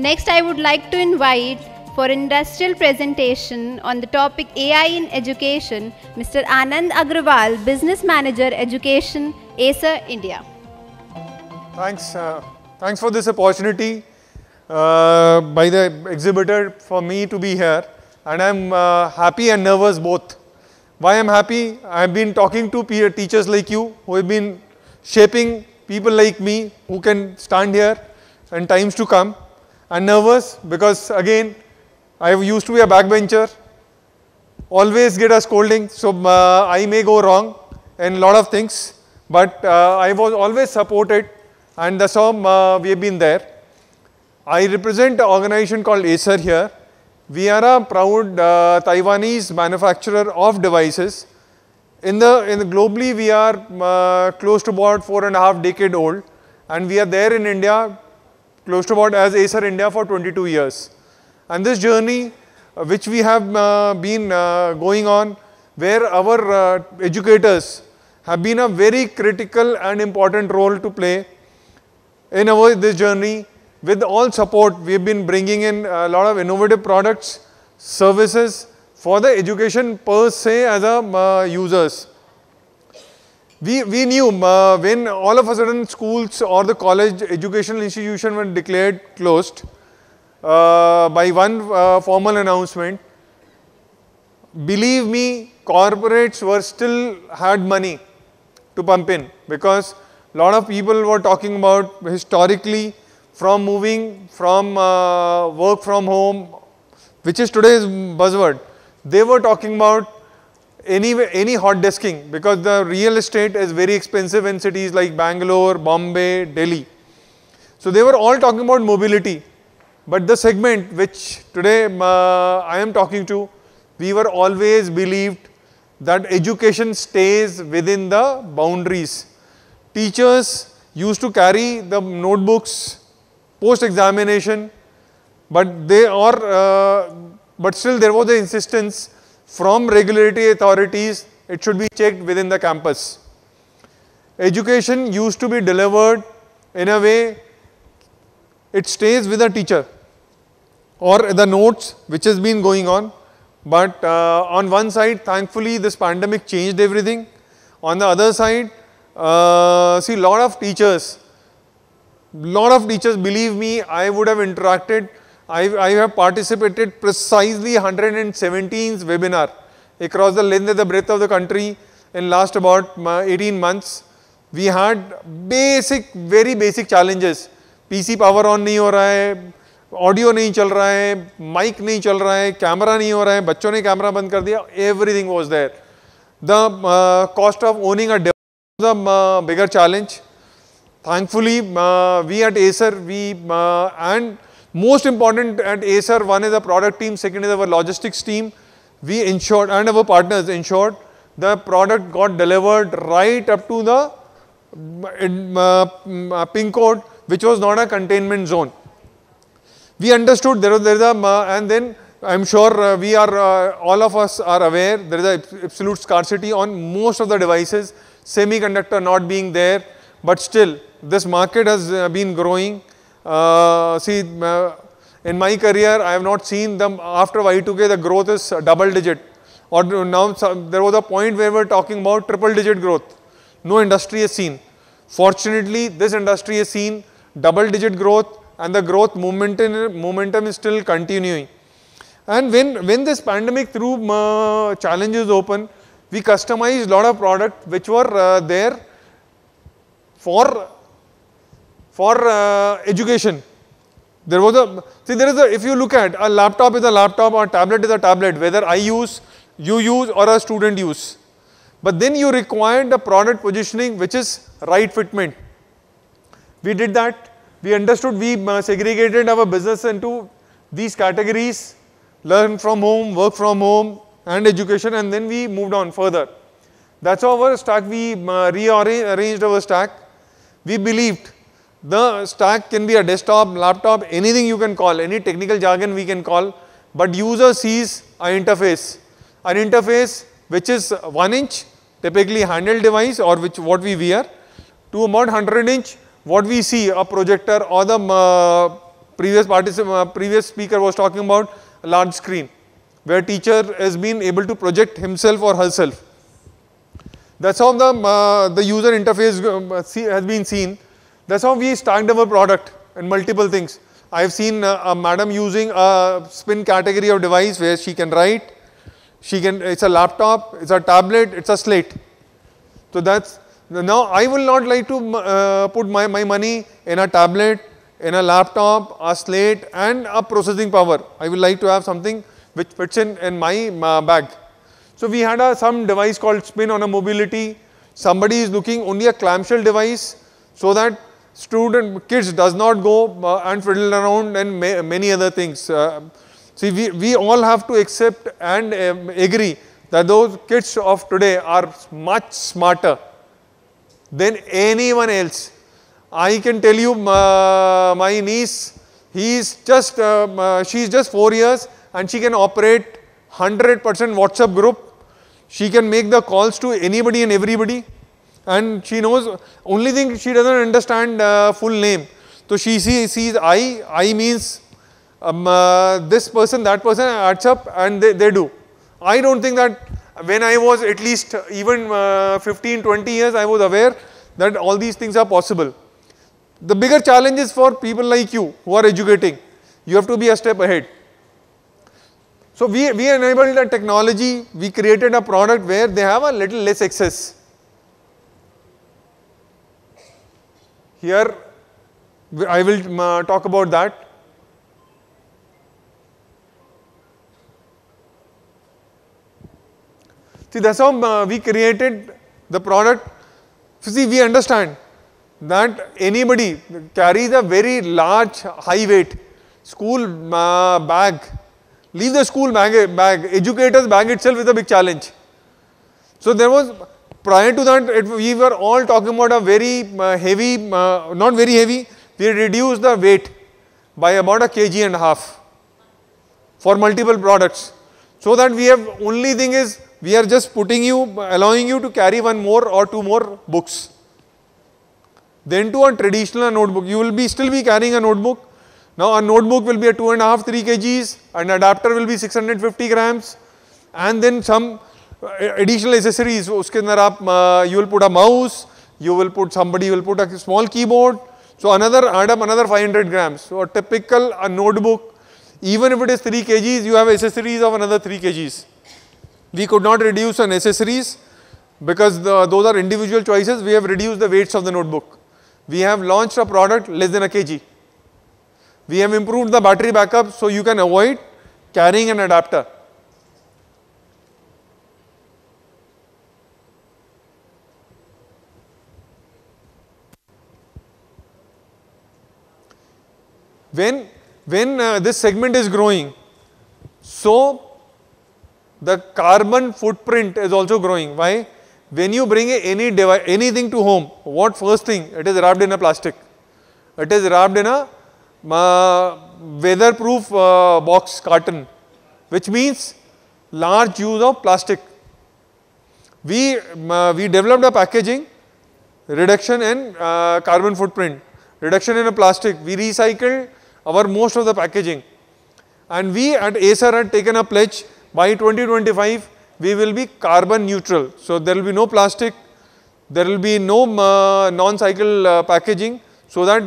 Next, I would like to invite for industrial presentation on the topic AI in Education, Mr. Anand Agrawal, Business Manager, Education, Acer, India. Thanks for this opportunity by the exhibitor for me to be here, and I'm happy and nervous both. Why I'm happy? I've been talking to teachers like you who have been shaping people like me who can stand here in times to come, and nervous because again I used to be a backbencher, always get a scolding, so I may go wrong in a lot of things, but I was always supported, and that's how we have been there. I represent an organization called Acer here. We are a proud Taiwanese manufacturer of devices. Globally, we are close to about 4.5 decades old, and we are there in India close to about as Acer India for 22 years. And this journey which we have been going on, where our educators have been a very critical and important role to play in this journey. With all support, we have been bringing in a lot of innovative products, services for the education per se as a users. We knew when all of a sudden schools or the college educational institution were declared closed by one formal announcement, believe me, corporates were still had money to pump in, because a lot of people were talking about historically from moving from work from home, which is today's buzzword. They were talking about any hot desking, because the real estate is very expensive in cities like Bangalore, Bombay, Delhi. So they were all talking about mobility. But the segment which today I am talking to, we were always believed that education stays within the boundaries. Teachers used to carry the notebooks post-examination, but still there was the insistence from regulatory authorities, it should be checked within the campus. Education used to be delivered in a way, it stays with the teacher or the notes which has been going on. But on one side, thankfully, this pandemic changed everything. On the other side, see, lot of teachers, believe me, I would have interacted. I have participated precisely 117th webinar across the length and the breadth of the country in last about 18 months. We had very basic challenges. PC power on नहीं हो रहा है, audio नहीं चल रहा है, mic नहीं चल रहा है, कैमरा नहीं हो रहा है, बच्चों ने कैमरा बंद कर दिया, everything was there. The cost of owning a device was a bigger challenge. Thankfully, we at Acer, and most important at Acer, one is the product team, second is our logistics team. We ensured, and our partners ensured, the product got delivered right up to the pin code, which was not a containment zone. We understood there is and then I'm sure we are, all of us are aware, there is an absolute scarcity on most of the devices, semiconductor not being there, but still this market has been growing. See, in my career, I have not seen them after Y2K, the growth is double digit. Or now there was a point where we were talking about triple digit growth. No industry has seen. Fortunately, this industry has seen double digit growth, and the growth momentum is still continuing. And when this pandemic threw challenges open, we customized a lot of products which were there for education. There was if you look at a laptop is a laptop or a tablet is a tablet, whether I use, you use or a student use. But then you required the product positioning which is right fitment. We did that. We understood, we segregated our business into these categories, learn from home, work from home and education, and then we moved on further. That's how our stack, we rearranged our stack. We believed the stack can be a desktop, laptop, anything you can call, any technical jargon we can call, but user sees an interface which is 1 inch, typically handheld device or what we wear, to about 100 inch, what we see, a projector or the previous speaker was talking about a large screen, where teacher has been able to project himself or herself. That's how the user interface has been seen. That's how we stacked our product and multiple things. I've seen a madam using a spin category of device where she can write, it's a laptop, it's a tablet, it's a slate. So that's, now I will not like to put my money in a tablet, in a laptop, a slate and a processing power. I will like to have something which fits in my bag. So we had some device called Spin on a mobility. Somebody is looking only a clamshell device so that kids does not go and fiddle around and many other things. See, we all have to accept and agree that those kids of today are much smarter than anyone else. I can tell you, my niece, she's just 4 years and she can operate 100% WhatsApp group. She can make the calls to anybody and everybody, and she knows, only thing she doesn't understand full name. So she sees I means this person, that person adds up and they do. I don't think that when I was at least even 15, 20 years, I was aware that all these things are possible. The bigger challenge is for people like you who are educating. You have to be a step ahead. So we enabled the technology, we created a product where they have a little less access. Here I will talk about that. See, that's how we created the product. See, we understand that anybody carries a very large, high weight school bag. Leave the school bag, educator's bag itself is a big challenge. So there was, prior to that, we were all talking about a very heavy, not very heavy, we reduced the weight by about 1.5 kg for multiple products. So that we have, only thing is, we are just allowing you to carry one more or two more books. Then to a traditional notebook, you will still be carrying a notebook. Now a notebook will be a 2.5, 3 kgs, an adapter will be 650 grams, and then some additional accessories. Uske andar aap, you will put a mouse, somebody will put a small keyboard. So add up another 500 grams. So a typical notebook, even if it is 3 kgs, you have accessories of another 3 kgs. We could not reduce on accessories because those are individual choices. We have reduced the weights of the notebook. We have launched a product less than 1 kg. We have improved the battery backup so you can avoid carrying an adapter. When this segment is growing, so the carbon footprint is also growing. Why? When you bring anything to home, what first thing? It is wrapped in a plastic. It is wrapped in a weatherproof box carton, which means large use of plastic. We developed a packaging reduction in carbon footprint, reduction in a plastic. We recycled most of the packaging, and we at Acer had taken a pledge by 2025 we will be carbon neutral. So there will be no plastic, there will be no non-cycle packaging, so that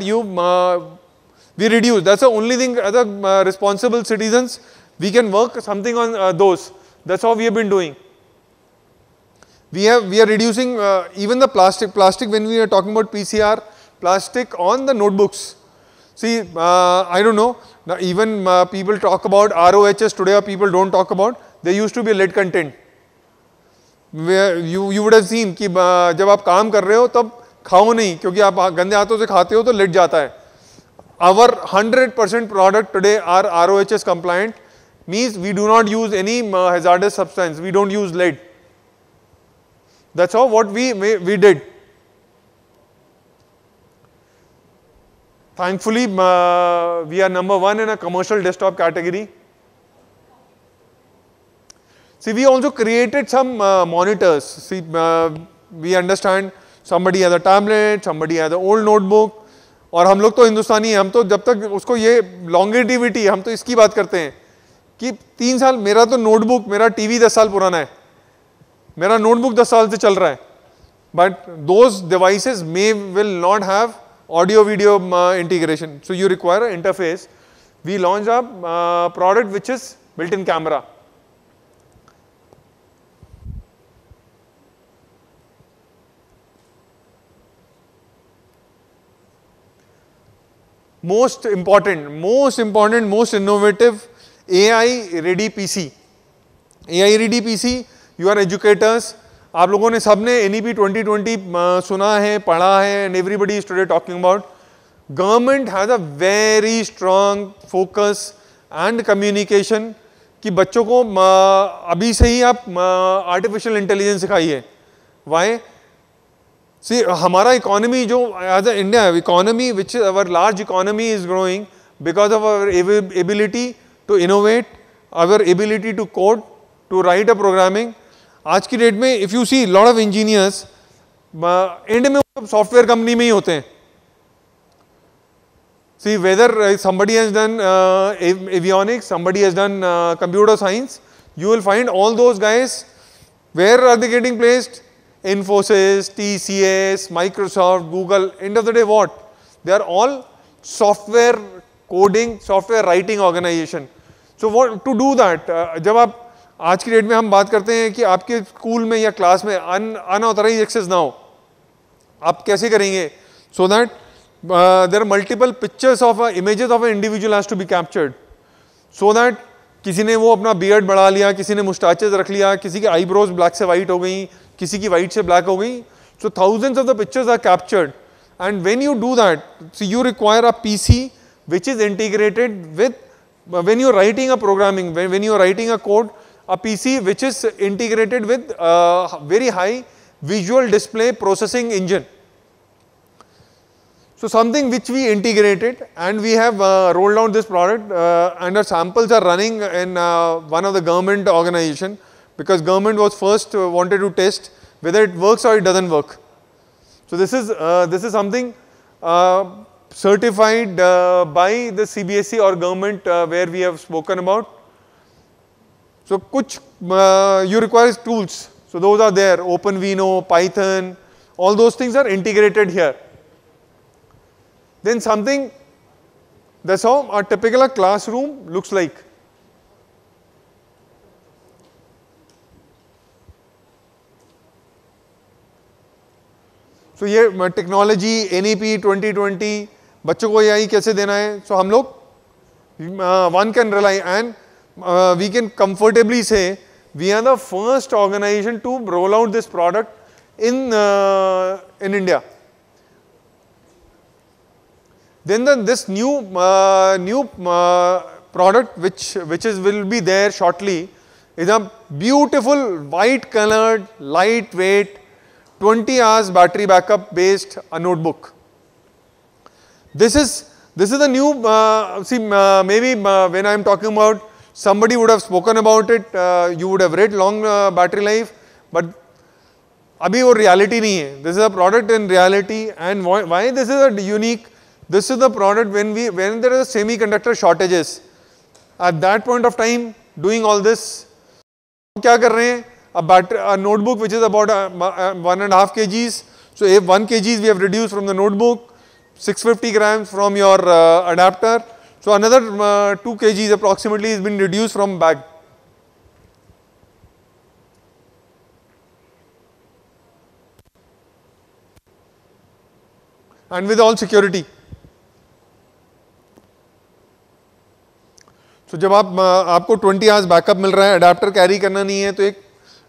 we reduce. That's the only thing as a responsible citizens we can work something on those. That's how we have been doing. We are reducing even the plastic when we are talking about PCR, plastic on the notebooks. See, I don't know, now even people talk about ROHS today, or people don't talk about. There used to be lead content. Where you would have seen कि जब आप काम कर रहे हो तब खाओ नहीं, क्योंकि आप गंदे हाथों से खाते हो तो लेट जाता है. Our 100% product today are ROHS compliant, means we do not use any hazardous substance, we don't use lead. That's how what we did. Thankfully, we are number 1 in a commercial desktop category. See, we also created some monitors. See, we understand somebody has a tablet, somebody has an old notebook. और हम लोग तो हिंदुस्तानी हैं, हम तो जब तक उसको ये लॉन्गेटिविटी, हम तो इसकी बात करते हैं कि 3 साल, मेरा तो नोटबुक, मेरा टीवी 10 साल पुराना है, मेरा नोटबुक 10 साल से चल रहा है, but those devices may will not have audio video integration, so you require an interface. We launched a product which is built-in camera. Most important, most innovative AI ready PC. AI ready PC, you are educators. आप लोगों ने सबने NEP 2020 सुना है, पढ़ा है, and everybody is today talking about. Government has a very strong focus and communication कि बच्चों को अभी से ही आप आर्टिफिशियल इंटेलिजेंस सिखाइए. Why? See, हमारा इकोनॉमी जो as a India economy which our large economy is growing because of our ability to innovate, our ability to code, to write a programming. आज की डेट में if you see lot of engineers and में software company में ही होते हैं. See, whether somebody has done avionics, somebody has done computer science, you will find all those guys, where are they getting placed? Infosys, TCS, Microsoft, Google. End of the day what? They are all software coding, software writing organization. So what to do that? जब आप आज की date में हम बात करते हैं कि आपके स्कूल में या क्लास में अनऑथराइज्ड एक्सेस ना हो, आप कैसे करेंगे? So that there are multiple pictures of images of an individual has to be captured, so that किसी ने वो अपना बियर्ड बढ़ा लिया, किसी ने मुस्टाचेस रख लिया, किसी की आईब्रोज ब्लैक से वाइट हो गई, किसी की वाइट से ब्लैक हो गई. So thousands of the pictures are captured, and when you do that, so you require a PC which is integrated with, when you are writing a programming, when you are writing a code, a PC which is integrated with very high visual display processing engine. So something which we integrated, and we have rolled out this product, and our samples are running in one of the government organization, because government was first wanted to test whether it works or it doesn't work. So this is something certified by the CBSE or government where we have spoken about. So kuch you require tools. So those are there, OpenVINO, Python, all those things are integrated here. Then something, that's how a typical classroom looks like. So ये technology NEP 2020 बच्चों को AI कैसे देना है. So हम लोग one can rely, and we can comfortably say we are the first organization to roll out this product in India. Then this new product which will be there shortly is a beautiful white colored, lightweight, 20 hours battery backup based notebook. This is the new, see maybe when I am talking about, somebody would have spoken about it, you would have read long battery life, but abhi wo reality nahi hai. This is a product in reality, and why this is a unique. This is the product when there is semiconductor shortages. At that point of time, doing all this, क्या कर रहे हैं? A notebook which is about 1.5 kgs. So 1 kgs we have reduced from the notebook, 650 grams from your adapter. So another 2 kgs approximately has been reduced from bag. And with all security. तो जब आपको 20 hours backup मिल रहा है, adapter carry करना नहीं है, तो एक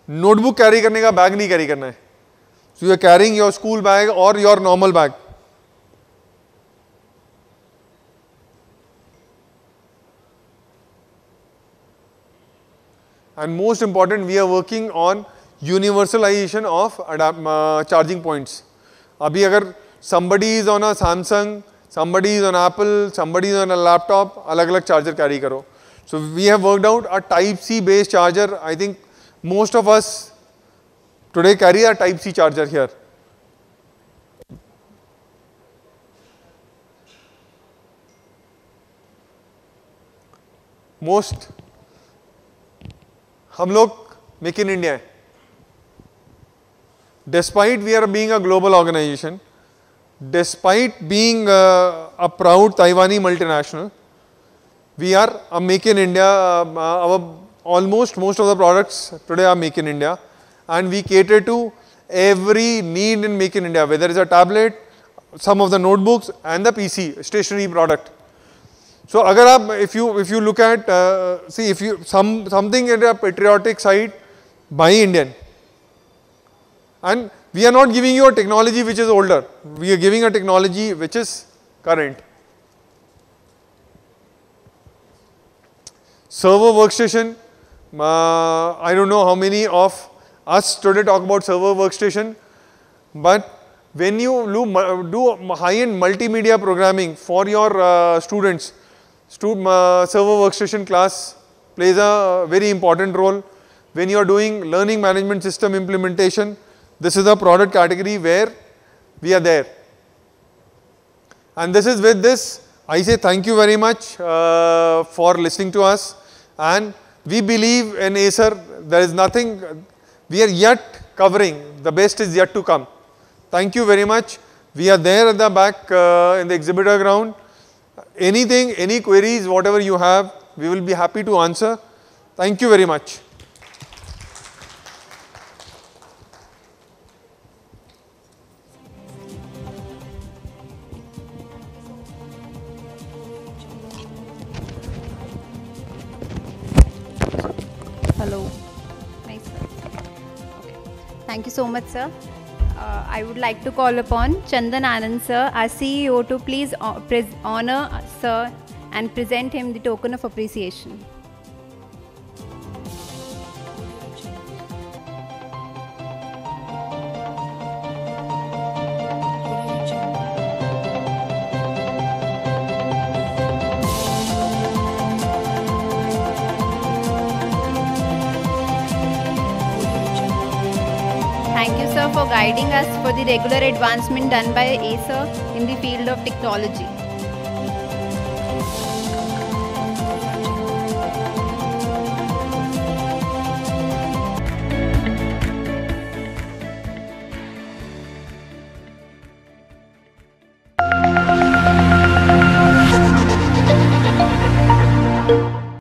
नोटबुक कैरी करने का बैग नहीं कैरी करना है. So you are carrying your school bag और your normal bag. And most important, we are working on universalisation of charging points. अभी अगर somebody is on a Samsung, somebody is on Apple, somebody is on a laptop, अलग-अलग charger carry करो. So we have worked out a Type-C based charger. I think most of us today carry a Type-C charger here. Most, हम लोग make in India है. Despite we are being a global organization, despite being a proud Taiwanese multinational, we are a make in India. Almost most of the products today are make in India, and we cater to every need in make in India, whether it's a tablet, some of the notebooks, and the PC stationery product. So, agar aap, if you look at see if you something at a patriotic side, buy Indian. And we are not giving you a technology which is older, we are giving a technology which is current. Server workstation, I don't know how many of us today talk about server workstation, but when you do high-end multimedia programming for your students, server workstation class plays a very important role. When you are doing learning management system implementation, this is a product category where we are there. And this is with this, I say thank you very much for listening to us, and we believe in Acer, there is nothing, we are yet covering, the best is yet to come. Thank you very much. We are there at the back in the exhibitor ground. Anything, any queries, whatever you have, we will be happy to answer. Thank you very much. Hello. Nice. Okay. Thank you so much, sir. I would like to call upon Chandan Anand, sir, our CEO, to please honor sir and present him the token of appreciation. Thank you, sir, for guiding us for the regular advancement done by Acer in the field of technology.